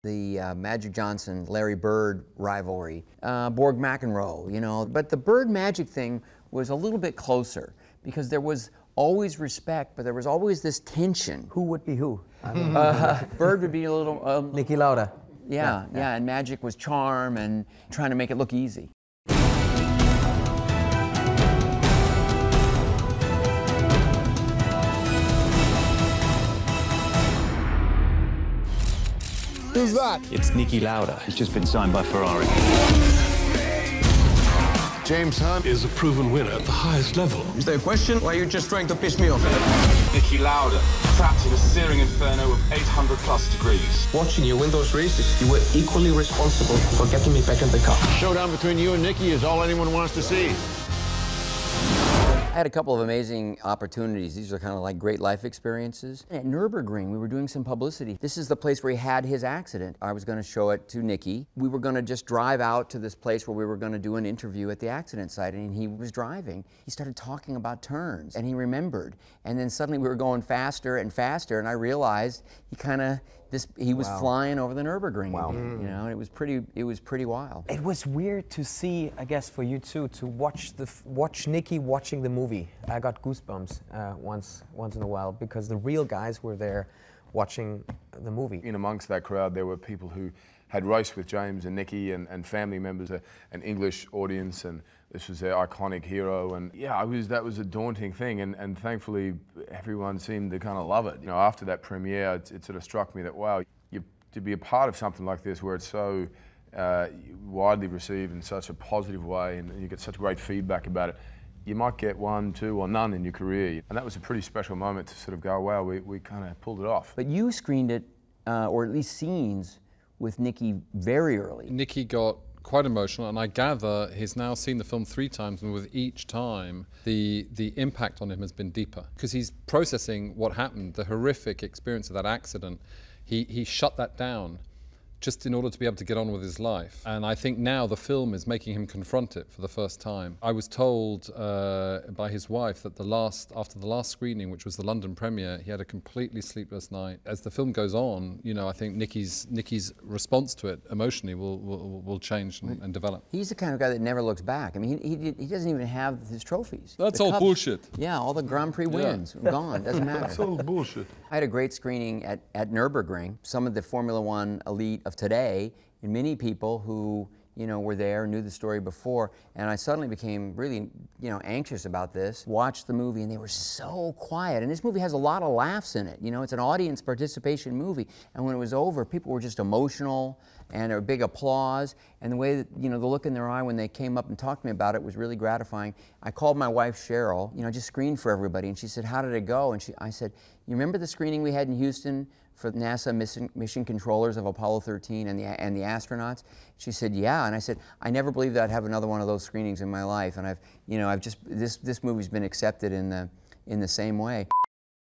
The Magic Johnson, Larry Bird rivalry, Borg McEnroe, you know. But the Bird Magic thing was a little bit closer because there was always respect, but there was always this tension. Who would be who? Bird would be a little... Niki Lauda. Yeah, and Magic was charm and trying to make it look easy. Who's that? It's Niki Lauda. He's just been signed by Ferrari. James Hunt is a proven winner at the highest level. Is there a question? Or are you just trying to piss me off? Niki Lauda, trapped in a searing inferno of 800+ degrees. Watching you win those races, you were equally responsible for getting me back in the car. Showdown between you and Niki is all anyone wants to see. I had a couple of amazing opportunities. These are kind of like great life experiences. At Nürburgring, we were doing some publicity. This is the place where he had his accident. I was going to show it to Niki. We were going to just drive out to this place where we were going to do an interview at the accident site, and he was driving. He started talking about turns, and he remembered. And then suddenly we were going faster and faster, and I realized he was flying over the Nürburgring again, you know, and it was pretty wild. It was weird to see, I guess, for you too, to watch Niki watching the movie. I got goosebumps once in a while because the real guys were there watching the movie. In amongst that crowd, there were people who had raced with James and Niki and family members, an English audience, and this was their iconic hero. And yeah, that was a daunting thing, and thankfully everyone seemed to kind of love it. You know, after that premiere, it sort of struck me that, wow, to be a part of something like this where it's so widely received in such a positive way and you get such great feedback about it, you might get one, two, or none in your career. And that was a pretty special moment to sort of go, wow, we kind of pulled it off. But you screened it, or at least scenes, with Niki very early. Niki got quite emotional, and I gather he's now seen the film 3 times, and with each time, the impact on him has been deeper. Because he's processing what happened, the horrific experience of that accident. He shut that down just in order to be able to get on with his life. And I think now the film is making him confront it for the first time. I was told by his wife that after the last screening, which was the London premiere, he had a completely sleepless night. As the film goes on, you know, I think Niki's response to it emotionally will change and develop. He's the kind of guy that never looks back. I mean, he doesn't even have his trophies. That's all bullshit. Yeah, all the Grand Prix wins, gone, doesn't matter. That's all bullshit. I had a great screening at Nürburgring. Some of the Formula One elite of today, and many people who, you know, were there, knew the story before, and I suddenly became really, you know, anxious about this. Watched the movie, and they were so quiet. And this movie has a lot of laughs in it. You know, it's an audience participation movie. And when it was over, people were just emotional, and a big applause. And the way that, you know, the look in their eye when they came up and talked to me about it was really gratifying. I called my wife, Cheryl, you know, just screened for everybody, and she said, "How did it go?" And I said, "You remember the screening we had in Houston for NASA mission controllers of Apollo 13 and the astronauts?" She said, "Yeah." And I said, "I never believed I'd have another one of those screenings in my life." And this movie's been accepted in the same way.